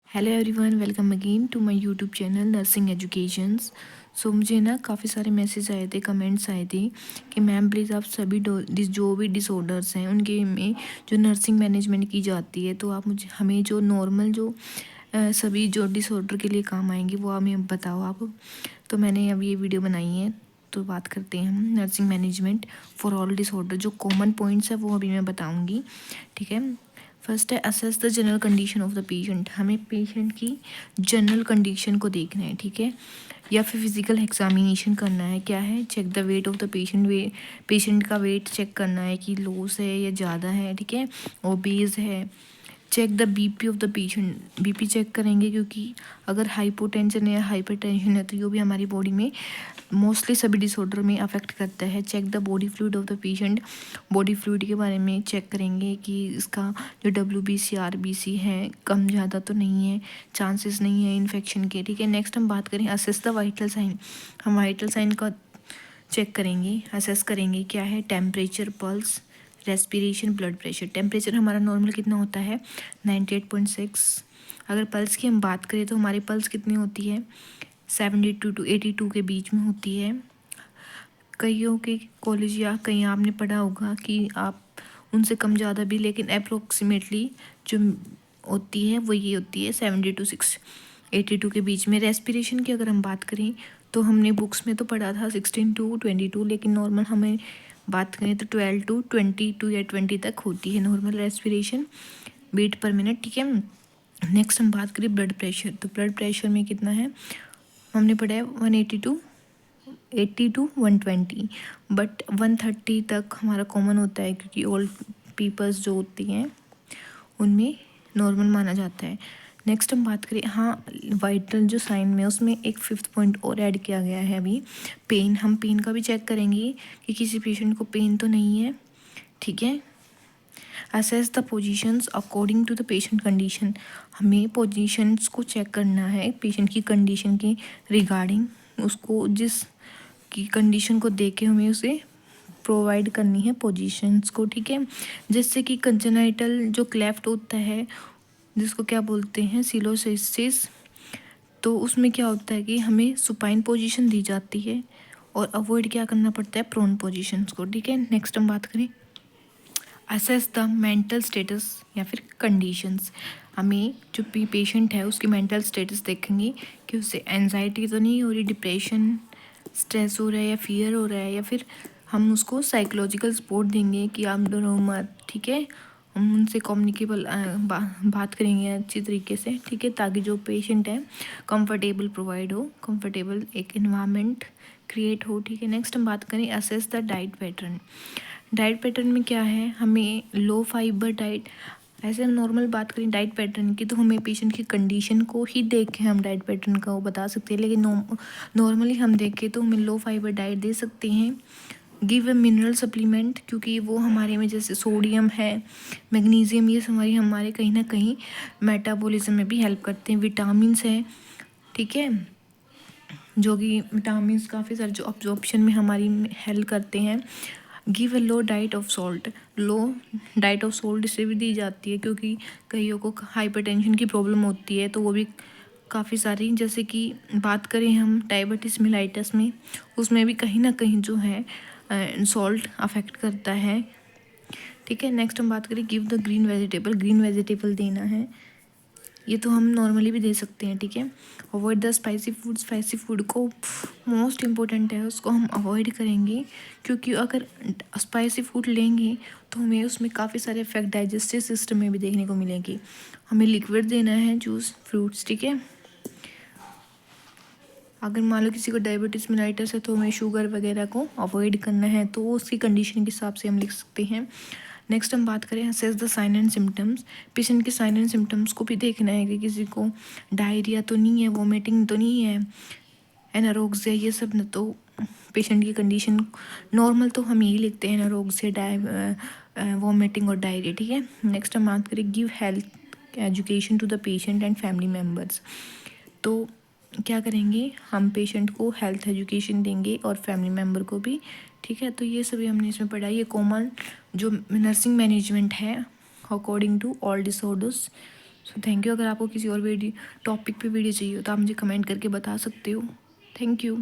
Hello everyone, welcome again to my YouTube channel nursing educations. So मुझे ना काफ़ी सारे मैसेज आए थे, कमेंट्स आए थे कि मैम प्लीज़ आप सभी जो भी डिसऑर्डर्स हैं उनके में जो नर्सिंग मैनेजमेंट की जाती है तो आप मुझे हमें जो नॉर्मल जो सभी जो डिसऑर्डर के लिए काम आएंगे वो हमें बताओ आप। तो मैंने अब ये वीडियो बनाई है, तो बात करते हैं हम nursing management for all disorder. जो कॉमन पॉइंट्स है वो अभी मैं बताऊँगी, ठीक है। फर्स्ट है assess the general condition of the patient. हमें पेशेंट की जनरल कंडीशन को देखना है, ठीक है, या फिर फिजिकल एग्जामिनेशन करना है। क्या है? Check the weight of the patient. Patient का वेट चेक करना है कि लॉस है या ज़्यादा है, ठीक है, ओबीज है। Check the BP of the patient. BP check करेंगे क्योंकि अगर हाइपोटेंशन या हाइपरटेंशन है तो ये भी हमारी बॉडी में मोस्टली सभी डिसऑर्डर में अफेक्ट करता है। Check the body fluid of the patient. Body fluid के बारे में चेक करेंगे कि इसका जो WBC RBC है कम ज़्यादा तो नहीं है, चांसेस नहीं है इन्फेक्शन के, ठीक है। नेक्स्ट हम बात करें असेस द वाइटल साइन। हम वाइटल साइन का चेक करेंगे, असेस करेंगे। क्या है? Temperature, pulse, respiration, blood pressure. Temperature हमारा नॉर्मल कितना होता है? 98.6। अगर पल्स की हम बात करें तो हमारी पल्स कितनी होती है? 72 to 82 के बीच में होती है। कईयों के कॉलेज या कहीं आपने पढ़ा होगा कि आप उनसे कम ज़्यादा भी, लेकिन अप्रोक्सीमेटली जो होती है वो ये होती है 72 के बीच में। रेस्पिरेशन की अगर हम बात करें तो हमने बुक्स में तो पढ़ा था 16 to 22, लेकिन नॉर्मल हमें बात करें तो 12 to 22 या 20 तक होती है normal respiration beat per minute, ठीक है। नेक्स्ट हम बात करें ब्लड प्रेशर। तो ब्लड प्रेशर में कितना है? हमने पढ़ा है 180 to 120, बट 130 तक हमारा कॉमन होता है क्योंकि ओल्ड पीपल्स जो होती हैं उनमें नॉर्मल माना जाता है। नेक्स्ट हम बात करें, हाँ, वाइटल जो साइन में उसमें एक 5th पॉइंट और ऐड किया गया है अभी, पेन। हम पेन का भी चेक करेंगे कि किसी पेशेंट को पेन तो नहीं है, ठीक है। Assess the positions according to the patient condition. हमें पोजीशंस को चेक करना है पेशेंट की कंडीशन के रिगार्डिंग। उसको जिस की कंडीशन को देख के हमें उसे प्रोवाइड करनी है पोजीशंस को, ठीक है। जिससे कि कंजेनाइटल जो क्लेफ्ट होता है जिसको क्या बोलते हैं, सिलोसिस, तो उसमें क्या होता है कि हमें सुपाइन पोजीशन दी जाती है और अवॉइड क्या करना पड़ता है? प्रोन पोजीशंस को, ठीक है। नेक्स्ट हम बात करें असेस द मेंटल स्टेटस या फिर कंडीशंस। हमें जो भी पेशेंट है उसकी मेंटल स्टेटस देखेंगे कि उससे एनजाइटी तो नहीं हो रही, डिप्रेशन, स्ट्रेस हो रहा है या फियर हो रहा है, या फिर हम उसको साइकोलॉजिकल सपोर्ट देंगे कि आप डरो मत, ठीक है। हम उनसे कम्युनिकेबल बात करेंगे अच्छी तरीके से, ठीक है, ताकि जो पेशेंट है कंफर्टेबल प्रोवाइड हो, कंफर्टेबल एक इन्वायरमेंट क्रिएट हो, ठीक है। नेक्स्ट हम बात करें assess the diet pattern. Diet pattern में क्या है? हमें लो फाइबर डाइट, ऐसे हम नॉर्मल बात करें डाइट पैटर्न की तो हमें पेशेंट की कंडीशन को ही देख के हम डाइट पैटर्न का वो बता सकते हैं, लेकिन नॉर्मली हम देखें तो हमें लो फाइबर डाइट दे सकते हैं। गिव अ मिनरल सप्लीमेंट, क्योंकि वो हमारे में जैसे सोडियम है, मैग्नीशियम, ये हमारे कहीं ना कहीं मेटाबॉलिज्म में भी हेल्प करते हैं। विटामिन्स हैं, ठीक है, जो कि विटामिन्स काफ़ी सारे जो अब्जॉर्प्शन में हमारी हेल्प करते हैं। Give a low diet of salt. Low diet of salt इससे भी दी जाती है क्योंकि कईयों को हाइपरटेंशन की प्रॉब्लम होती है, तो वो भी काफ़ी सारी, जैसे कि बात करें हम डायबिटीज़ मेलाइटस में, उसमें भी कहीं ना कहीं जो है सॉल्ट अफेक्ट करता है, ठीक है। नेक्स्ट हम बात करें give the green vegetable. Green vegetable देना है, ये तो हम नॉर्मली भी दे सकते हैं, ठीक है। Avoid the spicy food. Spicy food को मोस्ट इम्पोर्टेंट है, उसको हम अवॉइड करेंगे क्योंकि अगर स्पाइसी फूड लेंगे तो हमें उसमें काफ़ी सारे इफेक्ट डाइजेस्टिव सिस्टम में भी देखने को मिलेंगे। हमें लिक्विड देना है, जूस, फ्रूट्स, ठीक है। अगर मान लो किसी को डायबिटीज़ मेलाइटस है तो हमें शुगर वगैरह को अवॉइड करना है, तो उसकी कंडीशन के हिसाब से हम लिख सकते हैं। नेक्स्ट हम बात करें assess the sign and symptoms. Patient के साइन एंड सिम्टम्स को भी देखना है कि किसी को डायरिया तो नहीं है, वोमिटिंग तो नहीं है, एनारोक्सिया, ये सब न, तो पेशेंट की कंडीशन नॉर्मल तो हम यही लिखते हैं, एनारोक्सिया, वोमिटिंग और डायरिया, ठीक है। नेक्स्ट हम बात करें give health education to the patient and family members. तो क्या करेंगे? हम पेशेंट को हेल्थ एजुकेशन देंगे और फैमिली मेम्बर को भी, ठीक है। तो ये सभी हमने इसमें पढ़ा। ये कॉमन जो नर्सिंग मैनेजमेंट है according to all disorders. So thank you. अगर आपको किसी और वीडियो टॉपिक पे वीडियो चाहिए हो तो आप मुझे कमेंट करके बता सकते हो। Thank you.